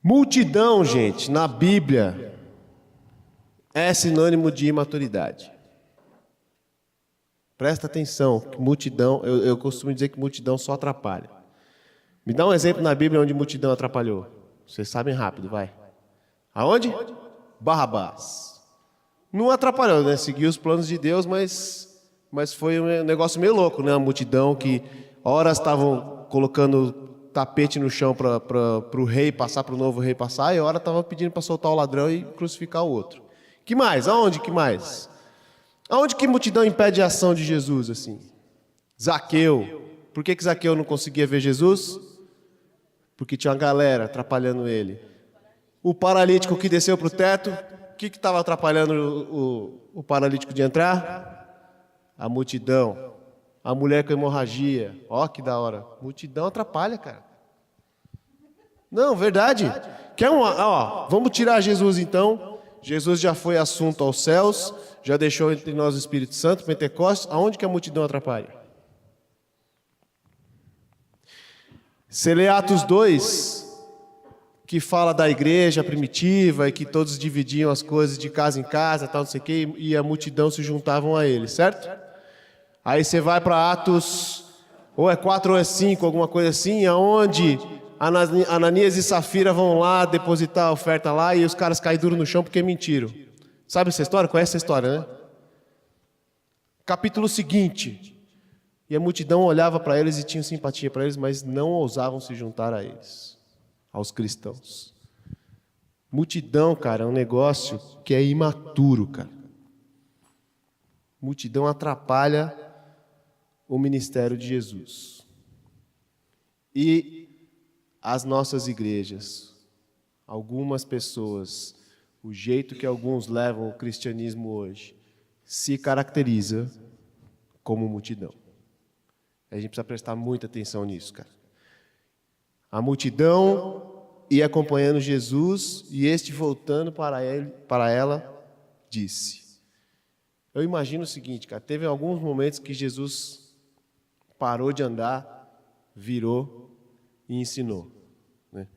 Multidão, gente, na Bíblia é sinônimo de imaturidade. Presta atenção, que multidão, eu costumo dizer que multidão só atrapalha. Me dá um exemplo na Bíblia onde multidão atrapalhou. Vocês sabem rápido, vai. Aonde? Barrabás. Não atrapalhou, né? Seguiu os planos de Deus, mas foi um negócio meio louco, né? Uma multidão que horas estavam colocando tapete no chão para o rei passar, para o novo rei passar, e hora estava pedindo para soltar o ladrão e crucificar o outro. Que mais? Aonde que mais? Aonde que multidão impede a ação de Jesus, assim? Zaqueu. Por que Zaqueu não conseguia ver Jesus? Porque tinha uma galera atrapalhando ele. O paralítico que desceu para o teto, o que estava atrapalhando o paralítico de entrar? A multidão. A mulher com hemorragia. Ó, que da hora. Multidão atrapalha, cara. Não, verdade. Vamos tirar Jesus então. Jesus já foi assunto aos céus, já deixou entre nós o Espírito Santo, Pentecostes. Aonde que a multidão atrapalha? Você lê Atos 2, que fala da igreja primitiva e que todos dividiam as coisas de casa em casa, tal, não sei o quê, e a multidão se juntavam a ele, certo? Aí você vai para Atos, ou é 4 ou é 5, alguma coisa assim, aonde Ananias e Safira vão lá depositar a oferta lá e os caras caem duro no chão porque mentiram. Sabe essa história? Conhece essa história, né? Capítulo seguinte. E a multidão olhava para eles e tinha simpatia para eles, mas não ousavam se juntar a eles, aos cristãos. Multidão, cara, é um negócio que é imaturo, cara. Multidão atrapalha o ministério de Jesus. E as nossas igrejas, algumas pessoas, o jeito que alguns levam o cristianismo hoje, se caracteriza como multidão. A gente precisa prestar muita atenção nisso, cara. A multidão ia acompanhando Jesus e este voltando para ela, disse. Eu imagino o seguinte, cara, teve alguns momentos que Jesus parou de andar, virou e ensinou. Né?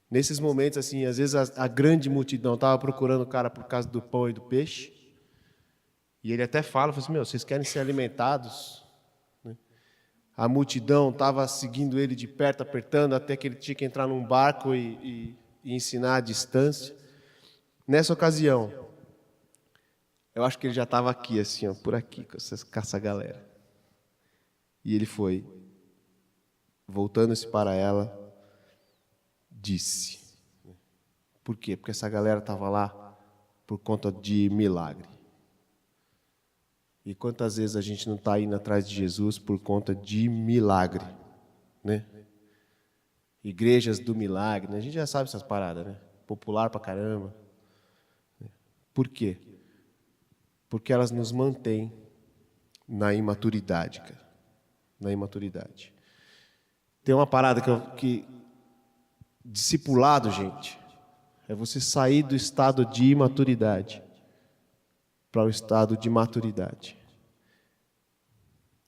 Nesses momentos, assim, às vezes a grande multidão estava procurando o cara por causa do pão e do peixe, e ele até fala assim, vocês querem ser alimentados? A multidão estava seguindo ele de perto, apertando, até que ele tinha que entrar num barco e ensinar à distância. Nessa ocasião, eu acho que ele já estava aqui, assim, ó, por aqui, com essa galera. E ele foi, voltando-se para ela, disse. Por quê? Porque essa galera estava lá por conta de milagre. E quantas vezes a gente não está indo atrás de Jesus por conta de milagre, né? Igrejas do milagre, né? A gente já sabe essas paradas, né? Popular pra caramba. Por quê? Porque elas nos mantêm na imaturidade, cara. Na imaturidade. Tem uma parada que discipulado, gente, é você sair do estado de imaturidade para o estado de maturidade.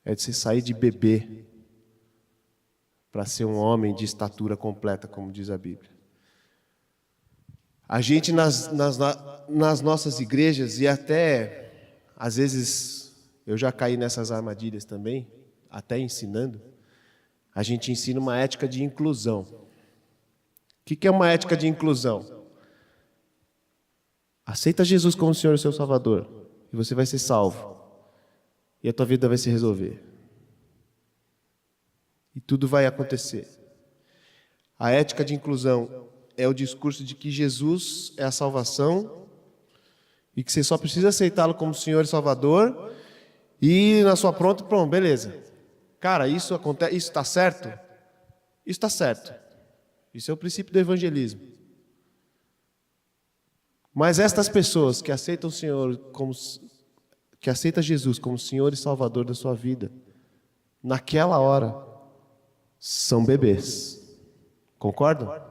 É de você sair de bebê para ser um homem de estatura completa, como diz a Bíblia. A gente nas nossas igrejas, e até, às vezes, eu já caí nessas armadilhas também, até ensinando, a gente ensina uma ética de inclusão. O que é uma ética de inclusão? Aceita Jesus como Senhor e seu Salvador, e você vai ser salvo. E a tua vida vai se resolver. E tudo vai acontecer. A ética de inclusão é o discurso de que Jesus é a salvação e que você só precisa aceitá-lo como Senhor e Salvador e na sua pronto, beleza. Cara, isso acontece, isso está certo? Isso está certo. Isso é o princípio do evangelismo. Mas estas pessoas que aceitam o Senhor que aceita Jesus como Senhor e Salvador da sua vida, naquela hora, são bebês. Concordam?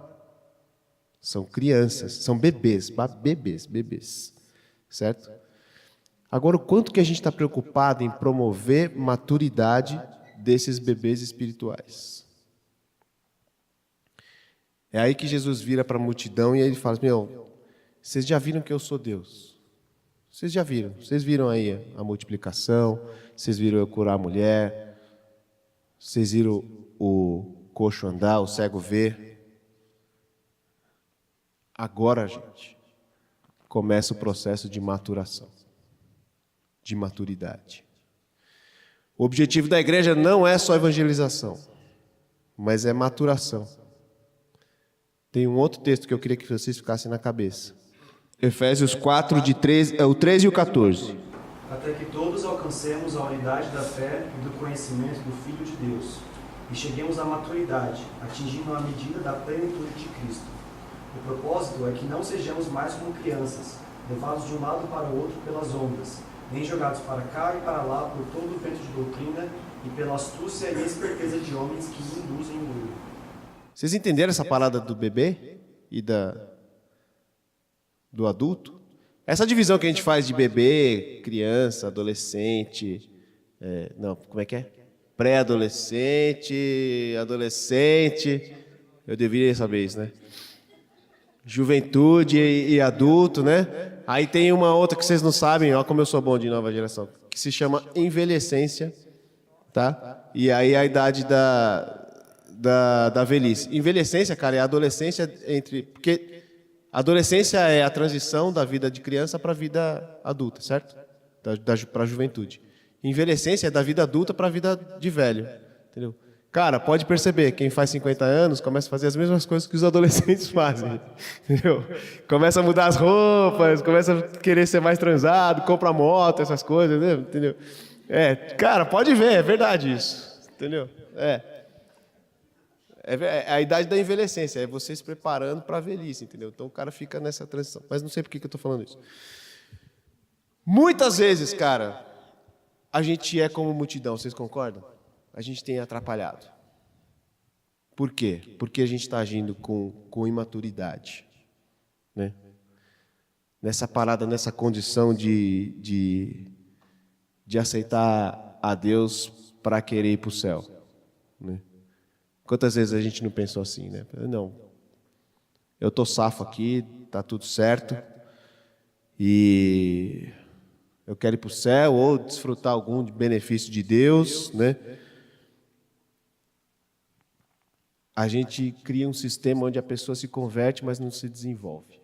São crianças, são bebês, certo? Agora, o quanto que a gente está preocupado em promover maturidade desses bebês espirituais? É aí que Jesus vira para a multidão e ele fala, vocês já viram que eu sou Deus? Vocês já viram? Vocês viram aí a multiplicação? Vocês viram eu curar a mulher? Vocês viram o coxo andar, o cego ver? Agora, gente, começa o processo de maturação, de maturidade. O objetivo da igreja não é só evangelização, mas é maturação. Tem um outro texto que eu queria que vocês ficassem na cabeça. Efésios 4, o 13 e o 14. Até que todos alcancemos a unidade da fé e do conhecimento do Filho de Deus, e cheguemos à maturidade, atingindo a medida da plenitude de Cristo. O propósito é que não sejamos mais como crianças, levados de um lado para o outro pelas ondas, nem jogados para cá e para lá por todo o vento de doutrina e pela astúcia e esperteza de homens que induzem o erro. Vocês entenderam essa parada do bebê e do adulto? Essa divisão que a gente faz de bebê, criança, adolescente, como é que é? Pré-adolescente, adolescente, eu deveria saber isso, né? Juventude e adulto, né? Aí tem uma outra que vocês não sabem, ó como eu sou bom de nova geração, que se chama envelhecência, tá? E aí a idade da velhice. Envelhecência, cara, é a adolescência porque a adolescência é a transição da vida de criança para a vida adulta, certo? Para a juventude. Envelhecência é da vida adulta para a vida de velho, entendeu? Cara, pode perceber, quem faz 50 anos começa a fazer as mesmas coisas que os adolescentes fazem, entendeu? Começa a mudar as roupas, começa a querer ser mais transado, compra moto, essas coisas, entendeu? Cara, pode ver, é verdade isso, entendeu? É a idade da envelhecência, é você se preparando para a velhice, entendeu? Então o cara fica nessa transição, mas não sei por que eu estou falando isso. Muitas vezes, cara, a gente é como multidão, vocês concordam? A gente tem atrapalhado. Por quê? Porque a gente está agindo com imaturidade, né? Nessa parada, nessa condição de aceitar a Deus para querer ir para o céu, né? Quantas vezes a gente não pensou assim, né? Não, eu estou safo aqui, está tudo certo, e eu quero ir para o céu ou desfrutar algum benefício de Deus, né? A gente cria um sistema onde a pessoa se converte, mas não se desenvolve.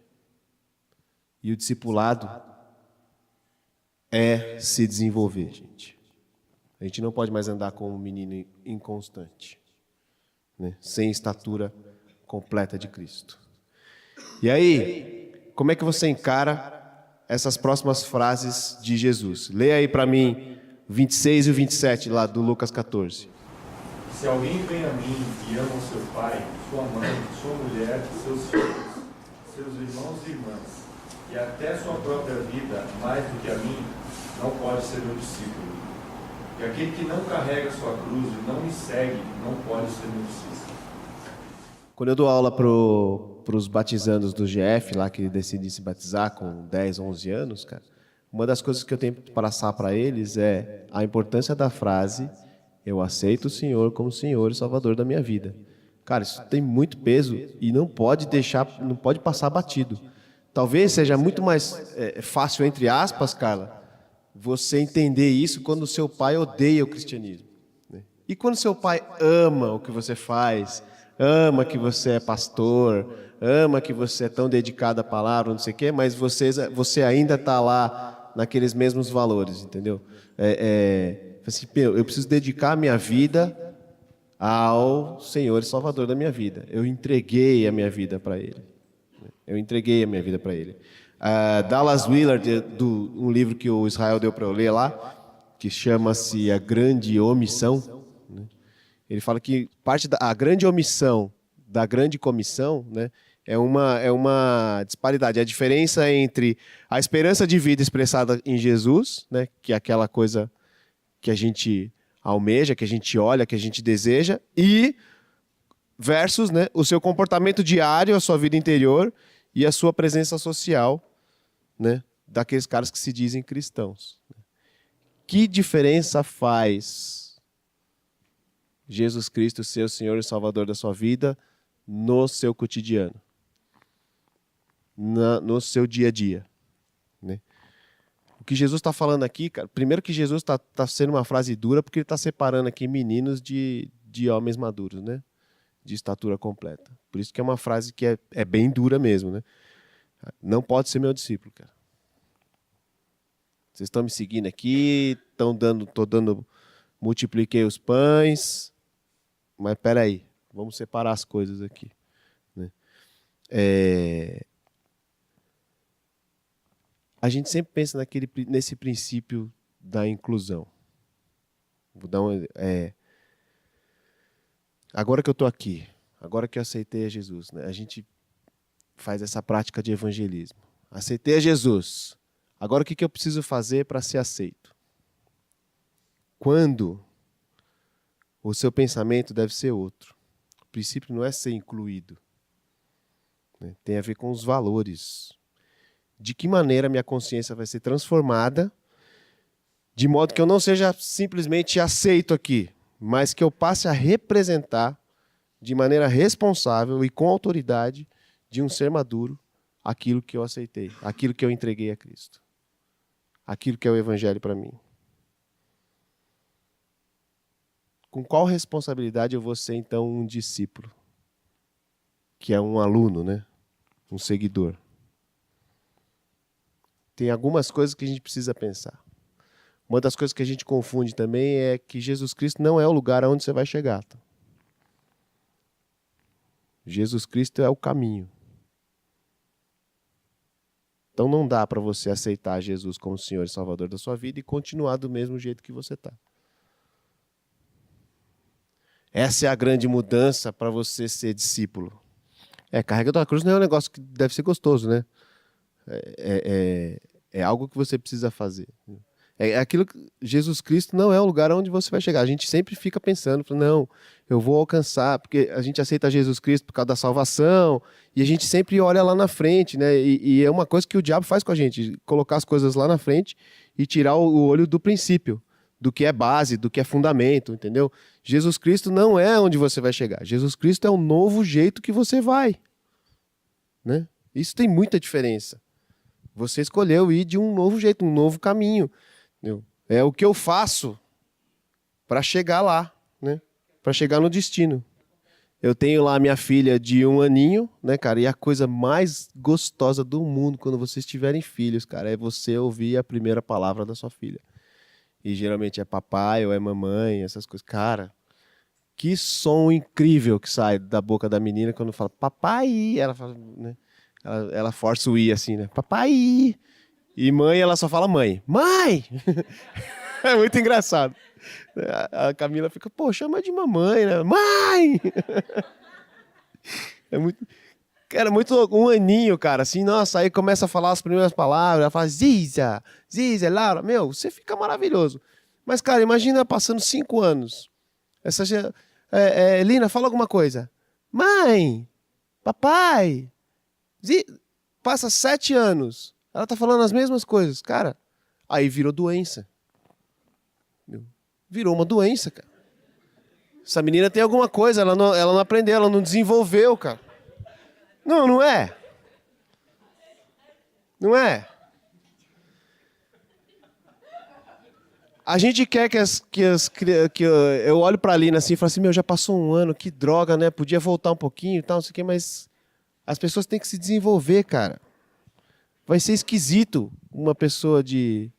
E o discipulado é se desenvolver, gente. A gente não pode mais andar como um menino inconstante, né? Sem estatura completa de Cristo. E aí, como é que você encara essas próximas frases de Jesus? Leia aí para mim 26 e 27 lá do Lucas 14. Se alguém vem a mim e ama o seu pai, sua mãe, sua mulher, seus filhos, seus irmãos e irmãs, e até sua própria vida, mais do que a mim, não pode ser meu discípulo. E aquele que não carrega sua cruz e não me segue, não pode ser meu discípulo. Quando eu dou aula para os batizandos do GF, lá que decidem se batizar com 10, 11 anos, cara, uma das coisas que eu tenho para passar para eles é a importância da frase: eu aceito o Senhor como Senhor e Salvador da minha vida. Cara, isso tem muito peso e não pode passar batido. Talvez seja muito mais fácil, entre aspas, Carla, você entender isso quando o seu pai odeia o cristianismo, né? E quando seu pai ama o que você faz, ama que você é pastor, ama que você é tão dedicado à palavra, não sei o quê, mas você ainda está lá naqueles mesmos valores, entendeu? Assim, eu preciso dedicar a minha vida ao Senhor e Salvador da minha vida. Eu entreguei a minha vida para Ele. Dallas Willard, um livro que o Israel deu para eu ler lá, que chama-se A Grande Omissão, né? Ele fala que a grande omissão da grande comissão, né, é uma disparidade. A diferença entre a esperança de vida expressada em Jesus, né, que é aquela coisa que a gente almeja, que a gente olha, que a gente deseja, e versus, né, o seu comportamento diário, a sua vida interior e a sua presença social, né, daqueles caras que se dizem cristãos. Que diferença faz Jesus Cristo ser o Senhor e Salvador da sua vida no seu cotidiano, no seu dia a dia, né? O que Jesus está falando aqui, cara, primeiro que Jesus está sendo uma frase dura porque ele está separando aqui meninos de homens maduros, né? De estatura completa. Por isso que é uma frase que é bem dura mesmo, né? Não pode ser meu discípulo, cara. Vocês estão me seguindo aqui, multipliquei os pães, mas peraí, vamos separar as coisas aqui, né? A gente sempre pensa nesse princípio da inclusão. Vou dar agora que eu estou aqui, agora que eu aceitei a Jesus, né, a gente faz essa prática de evangelismo. Aceitei a Jesus. Agora o que eu preciso fazer para ser aceito? Quando o seu pensamento deve ser outro. O princípio não é ser incluído, né? Tem a ver com os valores. De que maneira minha consciência vai ser transformada, de modo que eu não seja simplesmente aceito aqui, mas que eu passe a representar de maneira responsável e com autoridade de um ser maduro aquilo que eu aceitei, aquilo que eu entreguei a Cristo, aquilo que é o Evangelho para mim. Com qual responsabilidade eu vou ser, então, um discípulo? Que é um aluno, né? Um seguidor. Tem algumas coisas que a gente precisa pensar. Uma das coisas que a gente confunde também é que Jesus Cristo não é o lugar aonde você vai chegar. Tá? Jesus Cristo é o caminho. Então não dá para você aceitar Jesus como Senhor e Salvador da sua vida e continuar do mesmo jeito que você está. Essa é a grande mudança para você ser discípulo. Carregar a tua cruz não é um negócio que deve ser gostoso, né? É algo que você precisa fazer. É aquilo que Jesus Cristo não é o lugar onde você vai chegar. A gente sempre fica pensando, não, eu vou alcançar, porque a gente aceita Jesus Cristo por causa da salvação, e a gente sempre olha lá na frente, né? E é uma coisa que o diabo faz com a gente, colocar as coisas lá na frente e tirar o olho do princípio, do que é base, do que é fundamento, entendeu? Jesus Cristo não é onde você vai chegar. Jesus Cristo é o novo jeito que você vai, né? Isso tem muita diferença. Você escolheu ir de um novo jeito, um novo caminho. Entendeu? É o que eu faço para chegar lá, né? Para chegar no destino. Eu tenho lá minha filha de 1 aninho, né, cara? E a coisa mais gostosa do mundo quando vocês tiverem filhos, cara, é você ouvir a primeira palavra da sua filha. E geralmente é papai ou é mamãe, essas coisas. Cara, que som incrível que sai da boca da menina quando fala papai. Ela fala, né? Ela força o i assim, né? Papai. E mãe, ela só fala mãe. Mãe! É muito engraçado. A Camila fica, pô, chama de mamãe, né? Mãe! É muito... Cara, muito louco. 1 aninho, cara, assim, nossa, aí começa a falar as primeiras palavras, ela fala Ziza, Laura, meu, você fica maravilhoso. Mas, cara, imagina passando 5 anos. Lina, fala alguma coisa. Mãe! Papai! Passa 7 anos. Ela tá falando as mesmas coisas. Cara, aí virou doença. Virou uma doença, cara. Essa menina tem alguma coisa, ela não aprendeu, ela não desenvolveu, cara. Não é? Não é? A gente quer que eu olho pra Lina assim e falo assim, meu, já passou 1 ano, que droga, né? Podia voltar um pouquinho e tal, não sei o quê, mas as pessoas têm que se desenvolver, cara. Vai ser esquisito uma pessoa de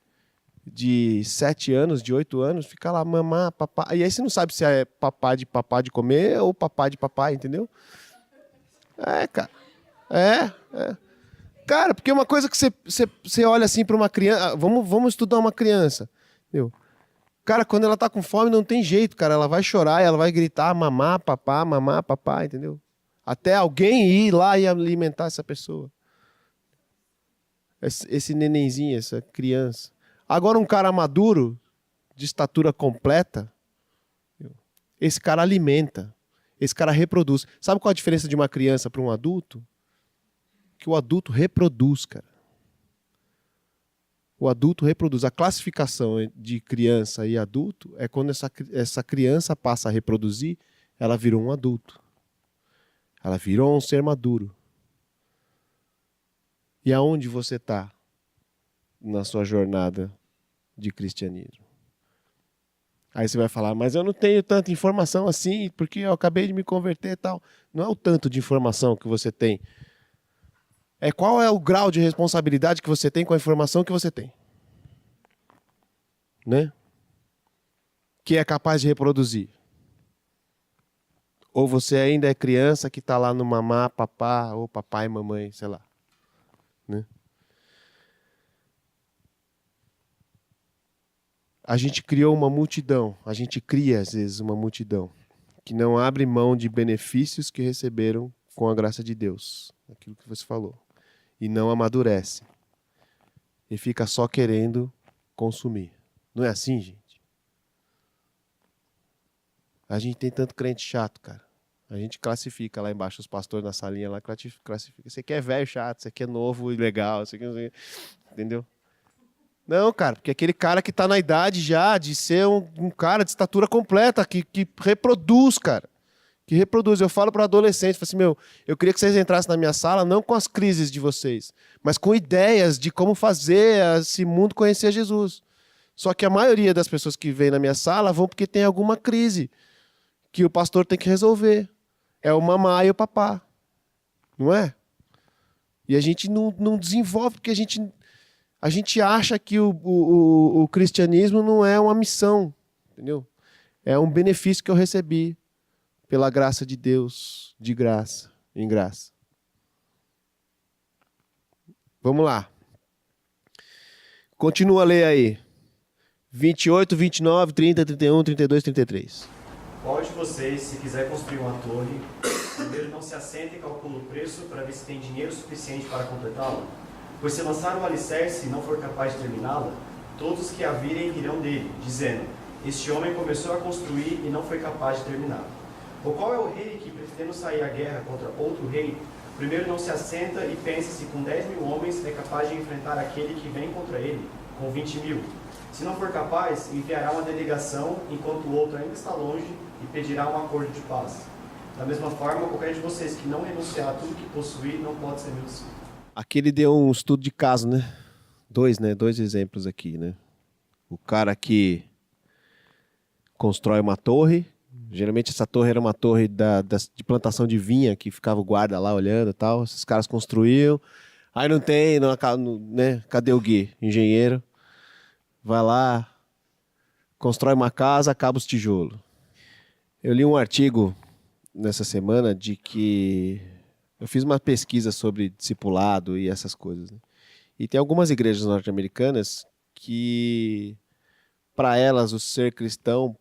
7 anos, de 8 anos, ficar lá, mamá, papá. E aí você não sabe se é papá de comer ou papá de papai, entendeu? Cara. Cara, porque uma coisa que você olha assim para uma criança... Vamos estudar uma criança. Entendeu? Cara, quando ela tá com fome, não tem jeito, cara. Ela vai chorar, ela vai gritar mamá, papá, entendeu? Até alguém ir lá e alimentar essa pessoa. Esse nenenzinho, essa criança. Agora um cara maduro, de estatura completa, esse cara alimenta, esse cara reproduz. Sabe qual a diferença de uma criança para um adulto? Que o adulto reproduz, cara. O adulto reproduz. A classificação de criança e adulto é quando essa criança passa a reproduzir, ela virou um adulto. Ela virou um ser maduro. E aonde você está na sua jornada de cristianismo? Aí você vai falar, mas eu não tenho tanta informação assim, porque eu acabei de me converter e tal. Não é o tanto de informação que você tem. É qual é o grau de responsabilidade que você tem com a informação que você tem. Né? Que é capaz de reproduzir. Ou você ainda é criança que está lá no mamá, papá, ou papai e mamãe, sei lá. Né? A gente criou uma multidão, a gente cria às vezes uma multidão que não abre mão de benefícios que receberam com a graça de Deus, aquilo que você falou, e não amadurece, e fica só querendo consumir. Não é assim, gente? A gente tem tanto crente chato, cara. A gente classifica lá embaixo, os pastores na salinha lá, classifica. Você aqui é velho chato, você aqui é novo e legal, você aqui, entendeu? Não, cara, porque aquele cara que tá na idade já de ser um cara de estatura completa, que reproduz, cara. Que reproduz. Eu falo para adolescentes, falo assim, eu queria que vocês entrassem na minha sala, não com as crises de vocês, mas com ideias de como fazer esse mundo conhecer Jesus. Só que a maioria das pessoas que vêm na minha sala vão porque tem alguma crise que o pastor tem que resolver. É o mamá e o papá. Não é? E a gente não desenvolve, porque a gente acha que o cristianismo não é uma missão. Entendeu? É um benefício que eu recebi pela graça de Deus, de graça, em graça. Vamos lá. Continua a ler aí. 28, 29, 30, 31, 32, 33. Qual de vocês, se quiser construir uma torre, primeiro não se assenta e calcula o preço para ver se tem dinheiro suficiente para completá-la? Pois se lançar um alicerce e não for capaz de terminá-la, todos que a virem rirão dele, dizendo, este homem começou a construir e não foi capaz de terminar. Ou qual é o rei que, pretendendo sair à guerra contra outro rei, primeiro não se assenta e pensa se com 10.000 homens é capaz de enfrentar aquele que vem contra ele, com 20.000? Se não for capaz, enviará uma delegação, enquanto o outro ainda está longe, e pedirá um acordo de paz. Da mesma forma, qualquer de vocês que não renunciar a tudo que possuir, não pode ser meu discípulo. Aqui ele deu um estudo de caso, né? Dois exemplos aqui, né? O cara que constrói uma torre. Geralmente essa torre era uma torre de plantação de vinha, que ficava o guarda lá olhando e tal. Esses caras construíam. Aí não tem, né? Cadê o Gui? Engenheiro. Vai lá, constrói uma casa, acaba os tijolos. Eu li um artigo nessa semana de que... Eu fiz uma pesquisa sobre discipulado e essas coisas. Né? E tem algumas igrejas norte-americanas que, para elas, o ser cristão,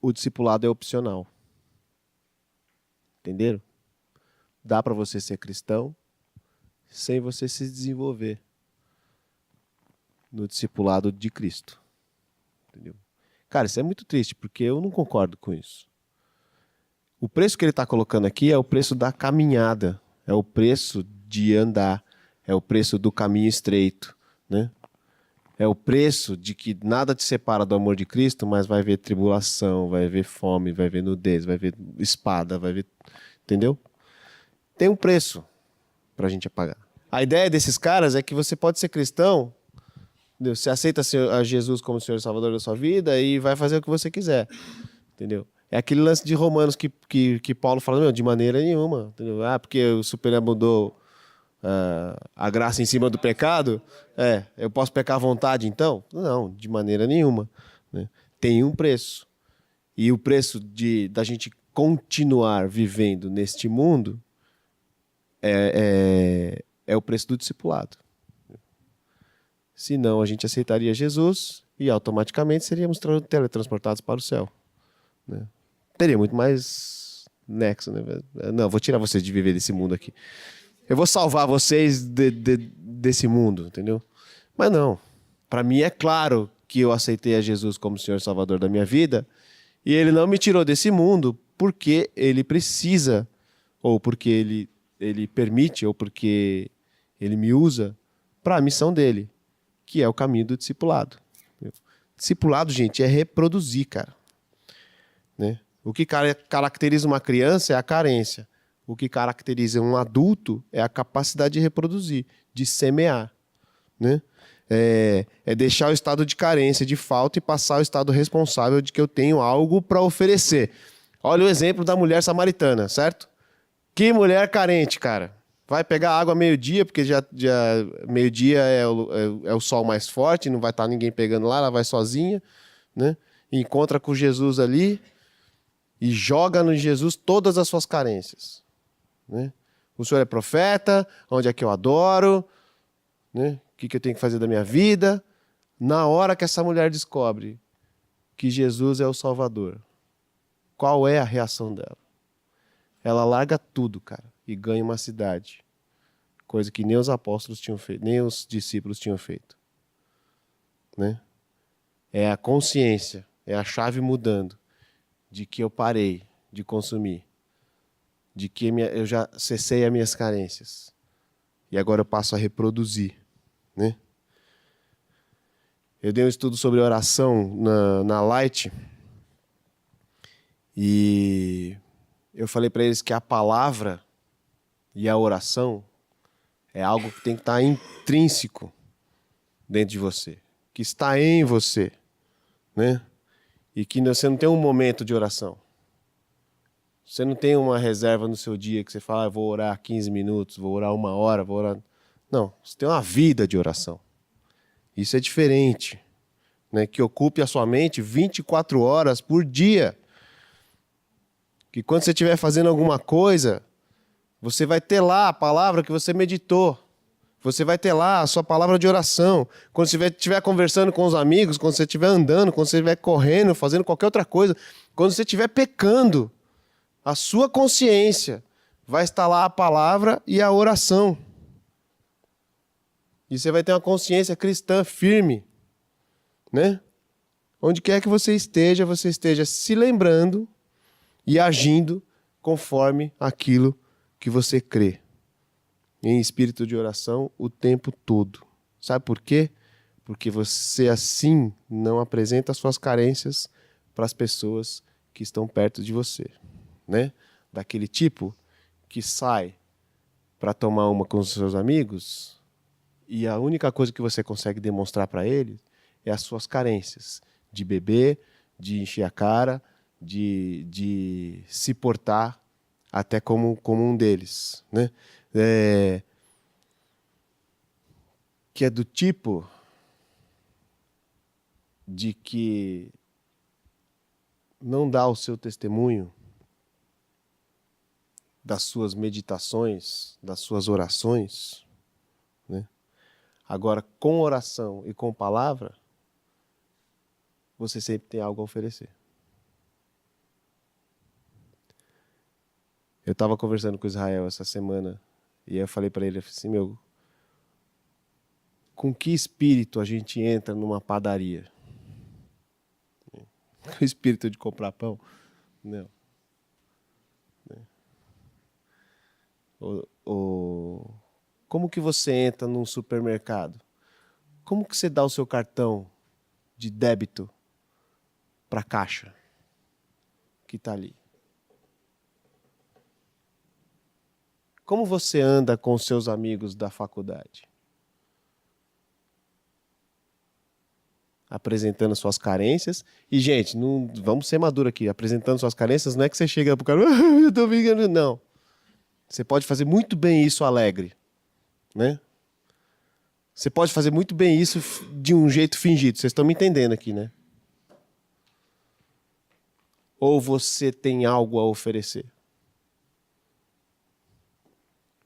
o discipulado é opcional. Entenderam? Dá para você ser cristão sem você se desenvolver no discipulado de Cristo. Entendeu? Cara, isso é muito triste, porque eu não concordo com isso. O preço que ele está colocando aqui é o preço da caminhada, é o preço de andar, é o preço do caminho estreito, né? É o preço de que nada te separa do amor de Cristo, mas vai haver tribulação, vai haver fome, vai haver nudez, vai haver espada, vai haver... Entendeu? Tem um preço para a gente pagar. A ideia desses caras é que você pode ser cristão, entendeu? Você aceita a Jesus como Senhor e Salvador da sua vida e vai fazer o que você quiser, entendeu? É aquele lance de Romanos que Paulo fala, de maneira nenhuma. Entendeu? Porque o Supremo mudou a graça em cima do pecado, eu posso pecar à vontade então? Não, de maneira nenhuma. Né? Tem um preço. E o preço da gente continuar vivendo neste mundo é o preço do discipulado. Senão a gente aceitaria Jesus e automaticamente seríamos teletransportados para o céu. Né? Teria muito mais nexo, né? Não, vou tirar vocês de viver desse mundo aqui. Eu vou salvar vocês desse mundo, entendeu? Mas não. Para mim é claro que eu aceitei a Jesus como Senhor e Salvador da minha vida e Ele não me tirou desse mundo porque Ele precisa, ou porque Ele permite, ou porque Ele me usa para a missão dEle, que é o caminho do discipulado. Discipulado, gente, é reproduzir, cara. Né? O que caracteriza uma criança é a carência. o que caracteriza um adulto é a capacidade de reproduzir, de semear, né? É deixar o estado de carência, de falta e passar o estado responsável de que eu tenho algo para oferecer. Olha o exemplo da mulher samaritana, certo? Que mulher carente, cara. Vai pegar água meio-dia, porque já meio-dia é o sol mais forte, não vai estar ninguém pegando lá, ela vai sozinha, né? Encontra com Jesus ali e joga no Jesus todas as suas carências, né? O senhor é profeta, onde é que eu adoro, né? O que eu tenho que fazer da minha vida? Na hora que essa mulher descobre que Jesus é o Salvador, qual é a reação dela? Ela larga tudo, cara, e ganha uma cidade. Coisa que nem os apóstolos tinham feito, nem os discípulos tinham feito, né? É a consciência, é a chave mudando de que eu parei de consumir, de que eu já cessei as minhas carências e agora eu passo a reproduzir, né? Eu dei um estudo sobre oração na Light e eu falei para eles que a palavra e a oração é algo que tem que estar intrínseco dentro de você, que está em você, né? E que você não tem um momento de oração. Você não tem uma reserva no seu dia que você fala, vou orar 15 minutos, vou orar 1 hora, vou orar... Não, você tem uma vida de oração. Isso é diferente, né? Que ocupe a sua mente 24 horas por dia. Que quando você estiver fazendo alguma coisa, você vai ter lá a palavra que você meditou. Você vai ter lá a sua palavra de oração. Quando você estiver conversando com os amigos, quando você estiver andando, quando você estiver correndo, fazendo qualquer outra coisa, quando você estiver pecando, a sua consciência vai estar lá a palavra e a oração. E você vai ter uma consciência cristã firme, né? Onde quer que você esteja se lembrando e agindo conforme aquilo que você crê. Em espírito de oração o tempo todo. Sabe por quê? Porque você assim não apresenta as suas carências para as pessoas que estão perto de você, né? Daquele tipo que sai para tomar uma com os seus amigos e a única coisa que você consegue demonstrar para ele é as suas carências de beber, de encher a cara, de se portar até como um deles, né? Que é do tipo de que não dá o seu testemunho das suas meditações, das suas orações, né? Agora, com oração e com palavra, você sempre tem algo a oferecer. Eu estava conversando com o Israel essa semana e eu falei para ele assim, com que espírito a gente entra numa padaria? Com o espírito de comprar pão? Não. Como que você entra num supermercado? Como que você dá o seu cartão de débito para a caixa que está ali? Como você anda com os seus amigos da faculdade? Apresentando suas carências. E, gente, não, vamos ser maduros aqui. Apresentando suas carências não é que você chega pro cara, eu tô vingando. Não. Você pode fazer muito bem isso alegre, né? Você pode fazer muito bem isso de um jeito fingido. Vocês estão me entendendo aqui, né? Ou você tem algo a oferecer?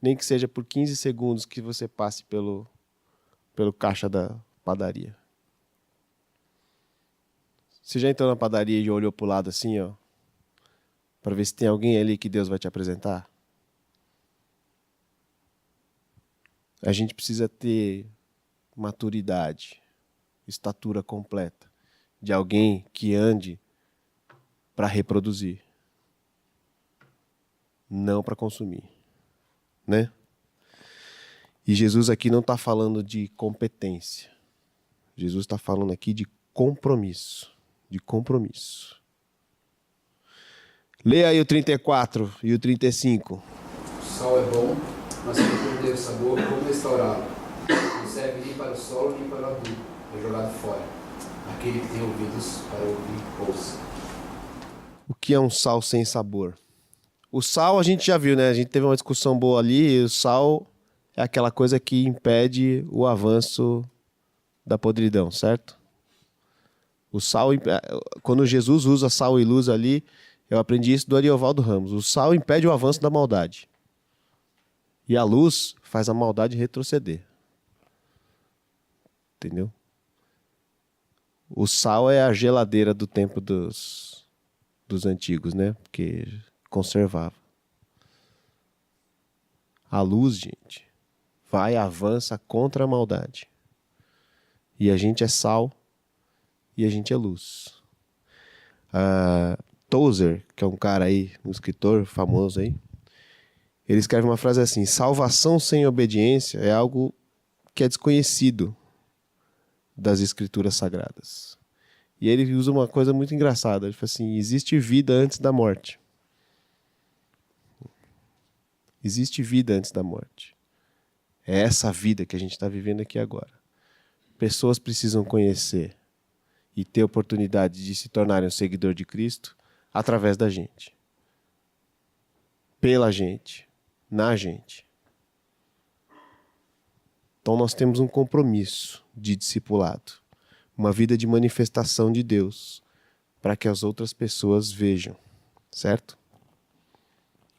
Nem que seja por 15 segundos que você passe pelo caixa da padaria. Você já entrou na padaria e olhou para o lado assim, ó, para ver se tem alguém ali que Deus vai te apresentar? A gente precisa ter maturidade, estatura completa, de alguém que ande para reproduzir, não para consumir, né? E Jesus aqui não está falando de competência. Jesus está falando aqui de compromisso. De compromisso. Leia aí o 34 e o 35. sal é bom, mas se não perder o sabor, como restaurá-lo? Não serve nem para o solo, nem para o adubo. É jogado fora. Aquele que tem ouvidos para ouvir, ouça. O que é um sal sem sabor? O sal a gente já viu, né? A gente teve uma discussão boa ali. E o sal é aquela coisa que impede o avanço da podridão, certo? O sal, quando Jesus usa sal e luz ali, eu aprendi isso do Ariovaldo Ramos. O sal impede o avanço da maldade. E a luz faz a maldade retroceder. Entendeu? O sal é a geladeira do tempo dos antigos, né? Porque conservava. A luz, gente, vai e avança contra a maldade. E a gente é sal e a gente é luz. Tozer, que é um cara aí, um escritor famoso aí, ele escreve uma frase assim: salvação sem obediência é algo que é desconhecido das escrituras sagradas. E ele usa uma coisa muito engraçada. Ele fala assim: existe vida antes da morte. Existe vida antes da morte. É essa vida que a gente está vivendo aqui agora. Pessoas precisam conhecer e ter oportunidade de se tornarem um seguidor de Cristo através da gente. Pela gente. Na gente. Então nós temos um compromisso de discipulado. Uma vida de manifestação de Deus para que as outras pessoas vejam. Certo?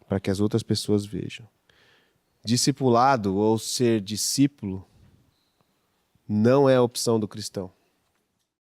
Para que as outras pessoas vejam. Discipulado ou ser discípulo não é a opção do cristão.